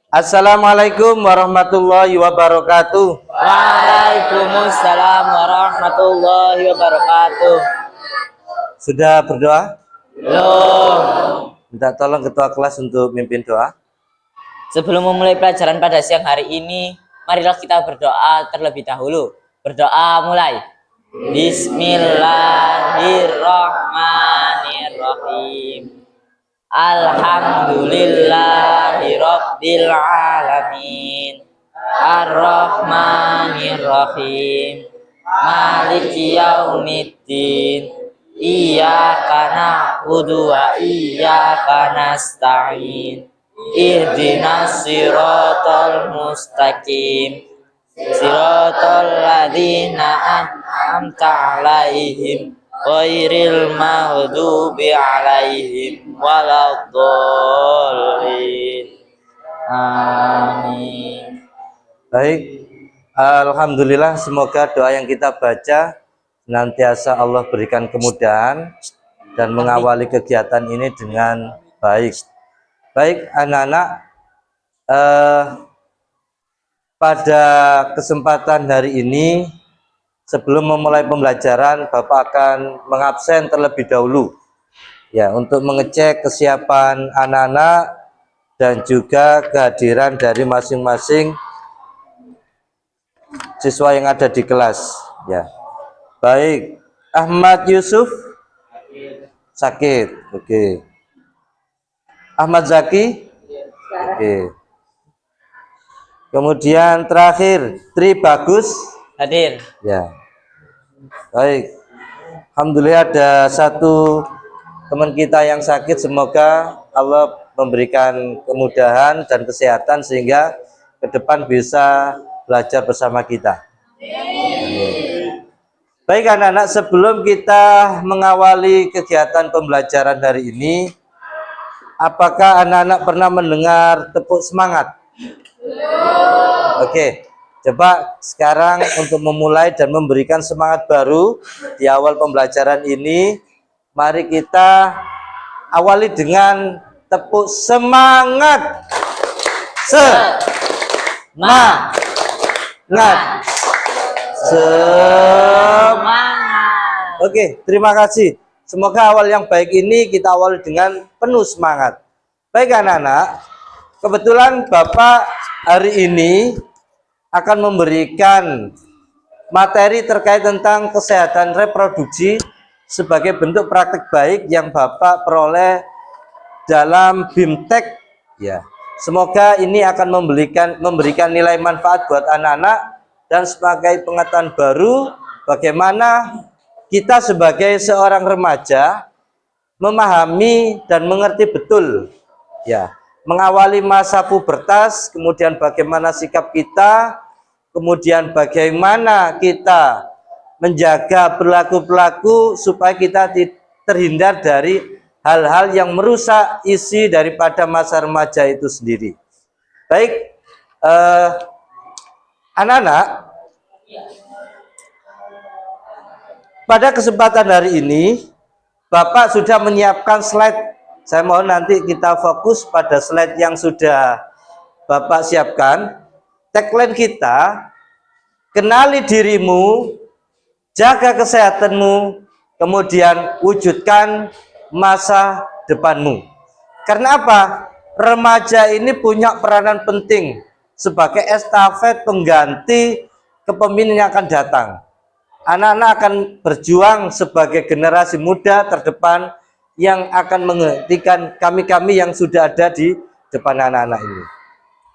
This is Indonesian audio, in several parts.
Assalamualaikum warahmatullahi wabarakatuh. Waalaikumsalam warahmatullahi wabarakatuh. Sudah berdoa? Belum. Minta tolong ketua kelas untuk mimpin doa. Sebelum memulai pelajaran pada siang hari ini, marilah kita berdoa terlebih dahulu. Berdoa mulai. Bismillahirrahmanirrahim. Alhamdulillahirabbil alamin. Ar-Rahmanir-Rahim. Maliki yaumiddin. Iyyaka na'budu wa iyyaka nasta'in. Ihdinas siratal mustaqim. Siratal ladzina an'amta 'alaihim ghairil maghdubi 'alaihim waladdallin. Amin. Baik, alhamdulillah, semoga doa yang kita baca senantiasa Allah berikan kemudahan dan mengawali kegiatan ini dengan baik. Baik anak-anak, pada kesempatan hari ini sebelum memulai pembelajaran, Bapak akan mengabsen terlebih dahulu ya, untuk mengecek kesiapan anak-anak dan juga kehadiran dari masing-masing siswa yang ada di kelas ya. Baik, Ahmad Yusuf sakit, oke. Ahmad Zaki, oke. Kemudian terakhir Tri Bagus Hadir. ya. Baik, alhamdulillah ada satu teman kita yang sakit. Semoga Allah memberikan kemudahan dan kesehatan sehingga ke depan bisa belajar bersama kita. Baik anak-anak, sebelum kita mengawali kegiatan pembelajaran hari ini, apakah anak-anak pernah mendengar tepuk semangat? Oke, coba sekarang untuk memulai dan memberikan semangat baru di awal pembelajaran ini, mari kita awali dengan tepuk semangat. Semangat. Semangat. Oke, terima kasih. Semoga awal yang baik ini kita awali dengan penuh semangat. Baik anak-anak, kebetulan Bapak hari ini akan memberikan materi terkait tentang kesehatan reproduksi sebagai bentuk praktik baik yang Bapak peroleh dalam BIMTEK ya. Semoga ini akan memberikan nilai manfaat buat anak-anak dan sebagai pengetahuan baru bagaimana kita sebagai seorang remaja memahami dan mengerti betul ya, mengawali masa pubertas, kemudian bagaimana sikap kita, kemudian bagaimana kita menjaga perilaku-perilaku supaya kita terhindar dari hal-hal yang merusak isi daripada masa remaja itu sendiri. Baik, anak-anak, pada kesempatan hari ini Bapak sudah menyiapkan slide. Saya mohon nanti kita fokus pada slide yang sudah Bapak siapkan. Tagline kita, kenali dirimu, jaga kesehatanmu, kemudian wujudkan masa depanmu. Karena apa? Remaja ini punya peranan penting sebagai estafet pengganti kepemimpinan yang akan datang. Anak-anak akan berjuang sebagai generasi muda terdepan yang akan menghentikan kami-kami yang sudah ada di depan anak-anak ini.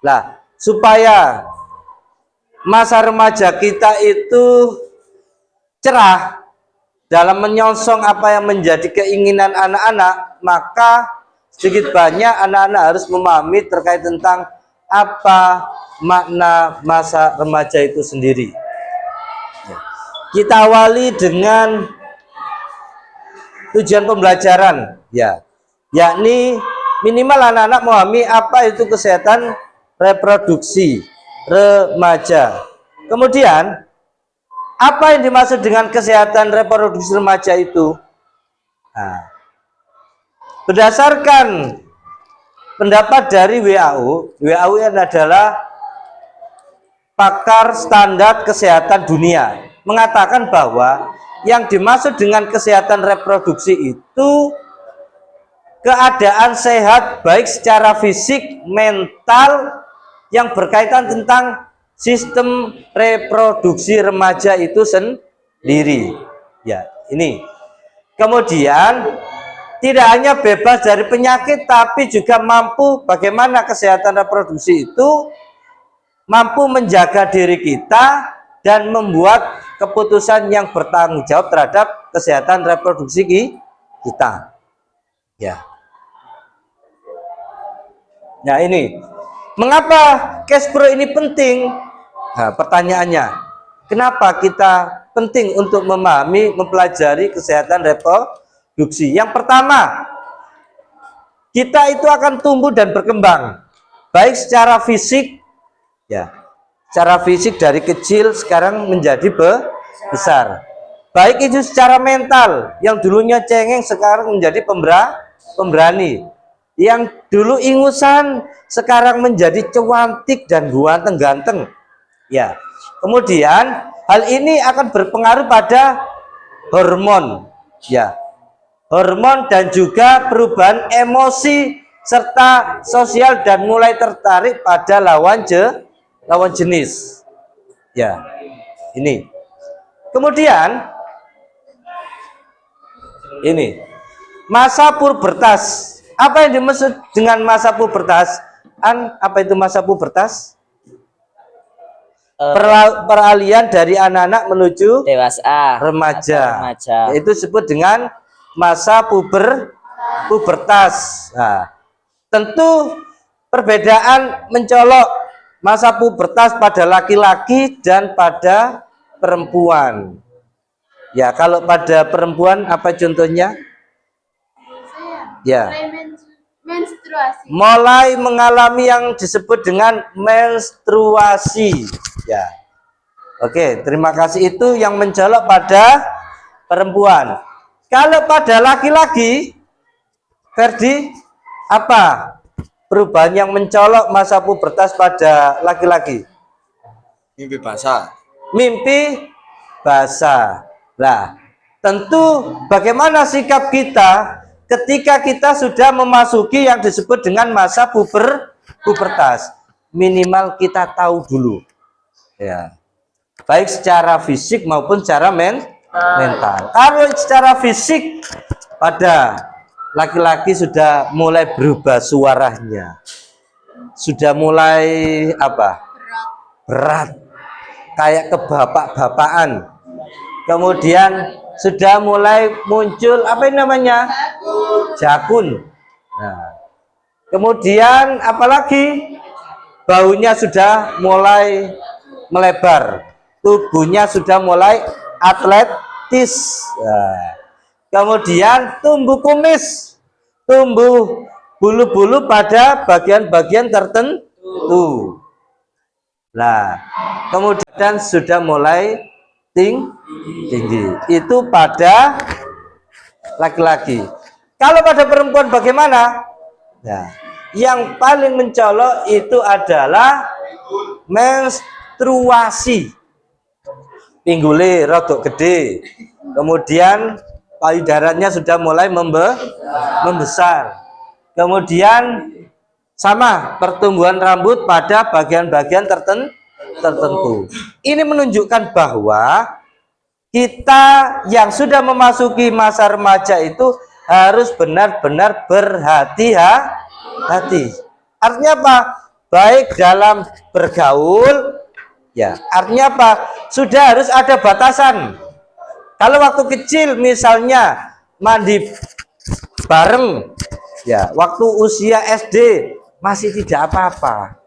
Nah, supaya masa remaja kita itu cerah dalam menyongsong apa yang menjadi keinginan anak-anak, maka sedikit banyak anak-anak harus memahami terkait tentang apa makna masa remaja itu sendiri. Kita awali dengan tujuan pembelajaran ya, yakni minimal anak-anak memahami apa itu kesehatan reproduksi remaja. Kemudian apa yang dimaksud dengan kesehatan reproduksi remaja itu? Nah, berdasarkan pendapat dari WHO. WHO adalah pakar standar kesehatan dunia, mengatakan bahwa yang dimaksud dengan kesehatan reproduksi itu keadaan sehat baik secara fisik, mental yang berkaitan tentang sistem reproduksi remaja itu sendiri. Ya, ini. Kemudian tidak hanya bebas dari penyakit, tapi juga mampu bagaimana kesehatan reproduksi itu mampu menjaga diri kita dan membuat keputusan yang bertanggung jawab terhadap kesehatan reproduksi kita. Ya. Nah, ini mengapa Cashpro ini penting? Nah, pertanyaannya, kenapa kita penting untuk memahami, mempelajari kesehatan reproduksi? Yang pertama, kita itu akan tumbuh dan berkembang, baik secara fisik, ya, secara fisik dari kecil sekarang menjadi besar. Baik itu secara mental, yang dulunya cengeng sekarang menjadi pemberani. Yang dulu ingusan sekarang menjadi cuantik dan ganteng. Ya. Kemudian hal ini akan berpengaruh pada hormon, ya. Hormon dan juga perubahan emosi serta sosial dan mulai tertarik pada lawan jenis. Ya. Ini. Kemudian ini masa pubertas. Apa yang dimaksud dengan masa pubertas? Apa itu masa pubertas? Peralihan dari anak-anak menuju dewasa, remaja. Itu disebut dengan masa pubertas. Nah, tentu perbedaan mencolok masa pubertas pada laki-laki dan pada perempuan. Ya, kalau pada perempuan apa contohnya? Ya. Menstruasi. Mulai mengalami yang disebut dengan menstruasi. Ya. Oke, terima kasih. Itu yang mencolok pada perempuan. Kalau pada laki-laki, Ferdi, apa perubahan yang mencolok masa pubertas pada laki-laki? Mimpi basah. Mimpi basah. Nah, tentu bagaimana sikap kita ketika kita sudah memasuki yang disebut dengan masa pubertas. Minimal kita tahu dulu, ya, baik secara fisik maupun secara mental. Kalau secara fisik pada laki-laki sudah mulai berubah suaranya, sudah mulai apa? Berat, kayak kebapak-bapakan. Kemudian sudah mulai muncul apa ini namanya? Jakun. Nah, kemudian apalagi baunya sudah mulai melebar, tubuhnya sudah mulai atletis. Nah, kemudian tumbuh kumis, tumbuh bulu-bulu pada bagian-bagian tertentu. Nah, kemudian sudah mulai tinggi. Itu pada laki-laki. Kalau pada perempuan bagaimana? Nah, yang paling mencolok itu adalah menstruasi. Pinggule rodok gede. Kemudian payudaranya sudah mulai membesar. Kemudian sama pertumbuhan rambut pada bagian-bagian tertentu. Ini menunjukkan bahwa kita yang sudah memasuki masa remaja itu harus benar-benar berhati-hati. Artinya apa? Baik dalam bergaul, ya. Artinya apa? Sudah harus ada batasan. Kalau waktu kecil misalnya mandi bareng, ya, waktu usia SD masih tidak apa-apa.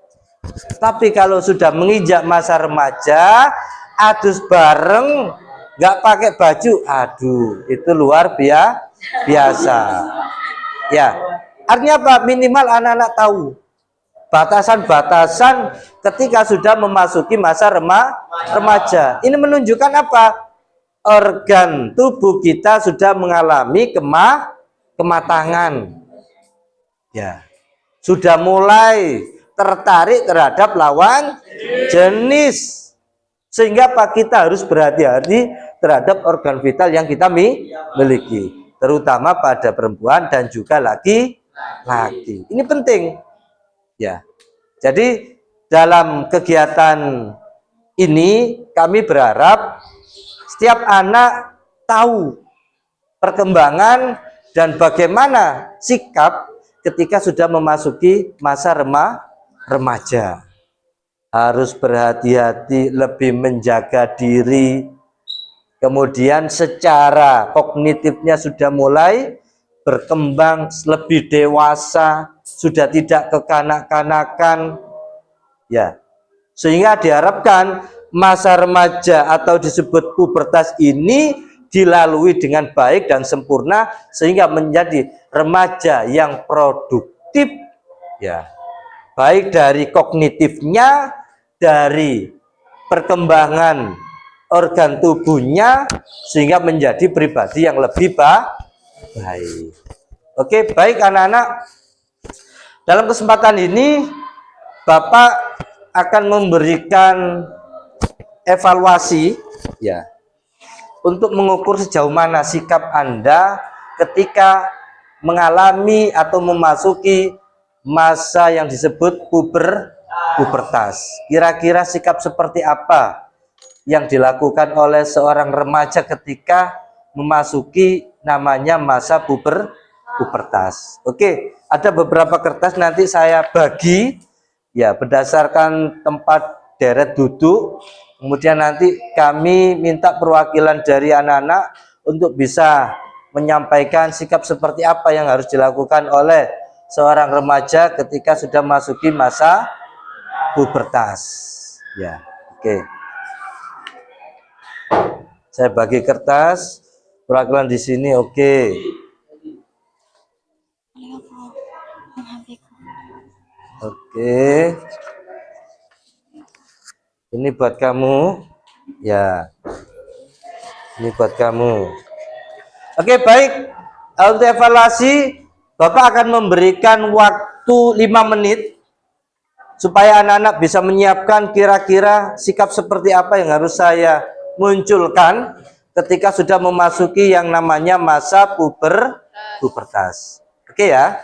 Tapi kalau sudah menginjak masa remaja, adus bareng, nggak pakai baju, aduh, itu luar biasa. Ya, artinya apa? Minimal anak-anak tahu batasan-batasan ketika sudah memasuki masa remaja. Ini menunjukkan apa? Organ tubuh kita sudah mengalami kematangan. Ya. sudah mulai tertarik terhadap lawan jenis. Sehingga Pak, kita harus berhati-hati terhadap organ vital yang kita miliki, terutama pada perempuan dan juga laki-laki. Ini penting ya. Jadi dalam kegiatan ini kami berharap setiap anak tahu perkembangan dan bagaimana sikap ketika sudah memasuki masa remaja. Harus berhati-hati, lebih menjaga diri. Kemudian secara kognitifnya sudah mulai berkembang, lebih dewasa, sudah tidak kekanak-kanakan ya. Sehingga diharapkan masa remaja atau disebut pubertas ini dilalui dengan baik dan sempurna sehingga menjadi remaja yang produktif ya. Baik dari kognitifnya, dari perkembangan organ tubuhnya sehingga menjadi pribadi yang lebih baik. Oke, baik anak-anak. Dalam kesempatan ini Bapak akan memberikan evaluasi ya untuk mengukur sejauh mana sikap Anda ketika mengalami atau memasuki masa yang disebut pubertas. Kira-kira sikap seperti apa yang dilakukan oleh seorang remaja ketika memasuki namanya masa pubertas. Oke, ada beberapa kertas nanti saya bagi ya berdasarkan tempat deret duduk. Kemudian nanti kami minta perwakilan dari anak-anak untuk bisa menyampaikan sikap seperti apa yang harus dilakukan oleh seorang remaja ketika sudah masuki masa pubertas. Ya, oke. Saya bagi kertas perwakilan di sini, oke. Oke. Ini buat kamu. Ya. Ini buat kamu. Oke, baik. Untuk evaluasi, Bapak akan memberikan waktu 5 menit supaya anak-anak bisa menyiapkan kira-kira sikap seperti apa yang harus saya munculkan ketika sudah memasuki yang namanya masa pubertas. Oke ya.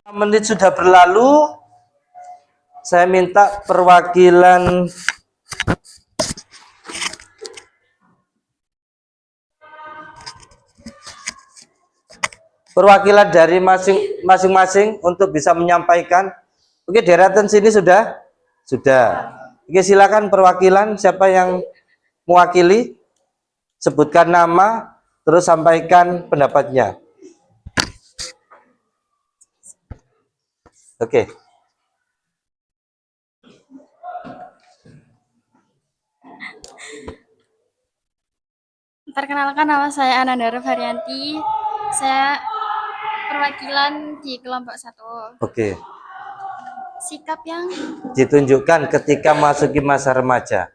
Menit sudah berlalu, saya minta perwakilan dari masing-masing untuk bisa menyampaikan. Oke, deretan sini sudah. Oke, silakan perwakilan siapa yang mewakili, sebutkan nama terus sampaikan pendapatnya. Oke. Perkenalkan, nama saya Anandara Varianti. Saya perwakilan di kelompok 1. Oke. Sikap yang Ditunjukkan ketika masuki masa remaja.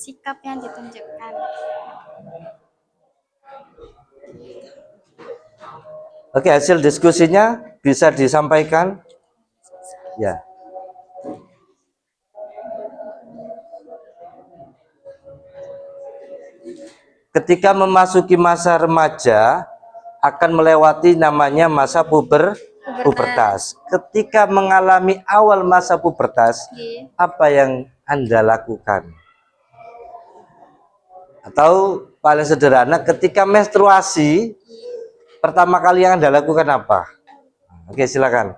sikap yang ditunjukkan. Oke, hasil diskusinya bisa disampaikan. Ya. Ketika memasuki masa remaja akan melewati namanya masa pubertas. Ketika mengalami awal masa pubertas, apa yang Anda lakukan? Atau paling sederhana, ketika menstruasi pertama kali yang Anda lakukan apa? Oke, silakan.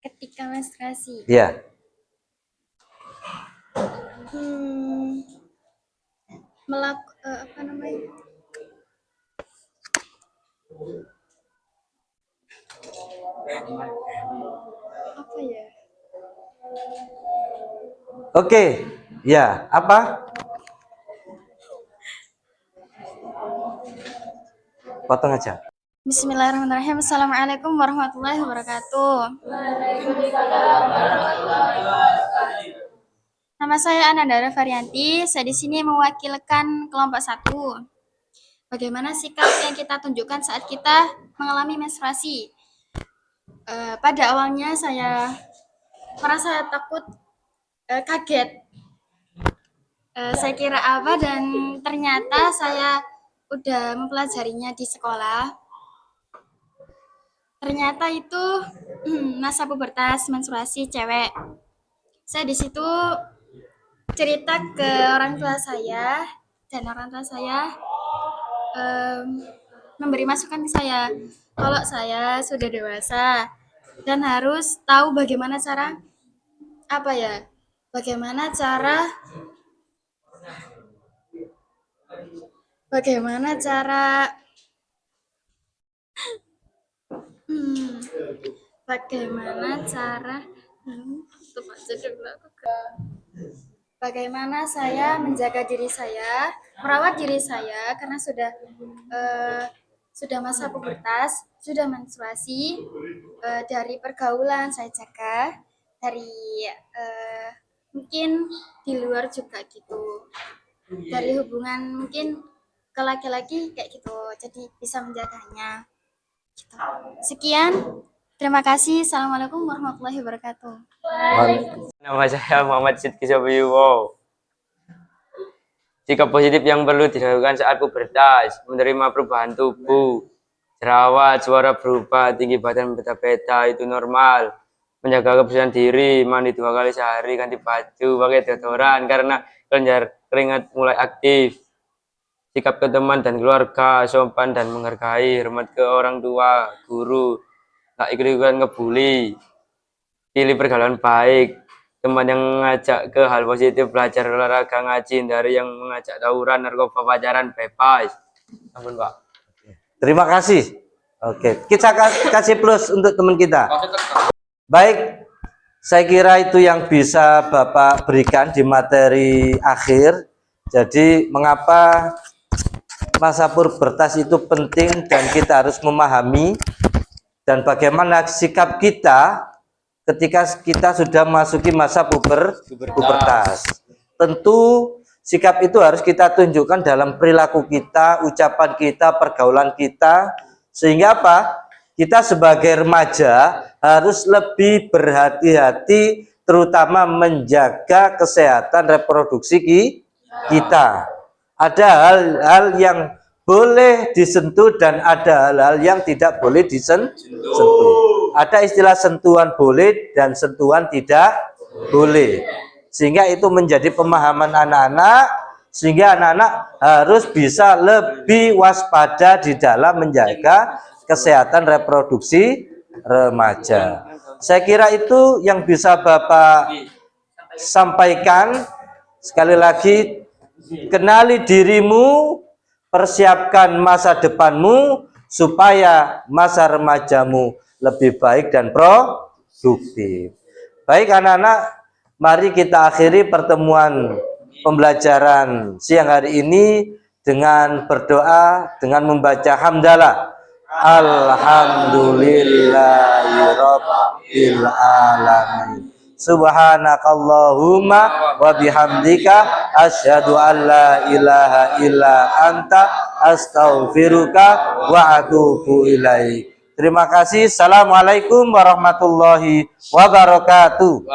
Ketika menstruasi. Ya. Apa namanya? Apa ya? Oke, ya, apa? Potong aja. Bismillahirrahmanirrahim. Assalamualaikum warahmatullahi wabarakatuh. Nama saya Anandara Varianti. Saya di sini mewakilkan kelompok 1. Bagaimana sikap yang kita tunjukkan saat kita mengalami menstruasi? Pada awalnya saya merasa takut, kaget. Saya kira apa dan ternyata saya udah mempelajarinya di sekolah. Ternyata itu masa pubertas menstruasi cewek. Saya di situ cerita ke orang tua saya dan orang tua saya memberi masukan ke saya kalau saya sudah dewasa dan harus tahu bagaimana cara bagaimana cara bagaimana saya menjaga diri saya, merawat diri saya karena sudah masa pubertas, sudah menstruasi, dari pergaulan saya jaga, dari mungkin di luar juga gitu, dari hubungan mungkin ke laki-laki kayak gitu, jadi bisa menjaganya. Gitu. Sekian, terima kasih. Assalamualaikum warahmatullahi wabarakatuh. Nama saya Muhammad Sidki Sobiwo. Sikap positif yang perlu dilakukan saat pubertas: menerima perubahan tubuh, jerawat, suara berubah, tinggi badan beta-beta itu normal. Menjaga kebersihan diri, mandi 2 kali sehari, ganti baju, pakai deodoran karena kelenjar keringat mulai aktif. Sikap ke teman dan keluarga, sopan dan menghargai, hormat ke orang tua, guru, tak ikut-ikutan ngebully. Pilih pergaulan baik, teman yang mengajak ke hal positif, belajar olahraga, ngaji, hindari yang mengajak tawuran, narkoba, pacaran, bebas. Ampun, Pak. Terima kasih. Oke, kita kasih plus untuk teman kita. Baik, saya kira itu yang bisa Bapak berikan di materi akhir. Jadi mengapa masa pubertas itu penting dan kita harus memahami, dan bagaimana sikap kita ketika kita sudah memasuki masa pubertas. Tentu sikap itu harus kita tunjukkan dalam perilaku kita, ucapan kita, pergaulan kita, sehingga apa? Kita sebagai remaja harus lebih berhati-hati, terutama menjaga kesehatan reproduksi kita. Ada hal-hal yang boleh disentuh dan ada hal-hal yang tidak boleh disentuh. Ada istilah sentuhan boleh dan sentuhan tidak boleh. Sehingga itu menjadi pemahaman anak-anak, sehingga anak-anak harus bisa lebih waspada di dalam menjaga kesehatan reproduksi remaja. Saya kira itu yang bisa Bapak sampaikan. Sekali lagi, kenali dirimu, persiapkan masa depanmu supaya masa remajamu lebih baik dan produktif. Baik anak-anak, mari kita akhiri pertemuan pembelajaran siang hari ini dengan berdoa, dengan membaca hamdalah. Alhamdulillahirabbil alamin. Subhanakallahumma wa bihamdika asyhadu an la ilaha illa anta astaghfiruka wa atubu ilaik. Terima kasih. Assalamualaikum warahmatullahi wabarakatuh.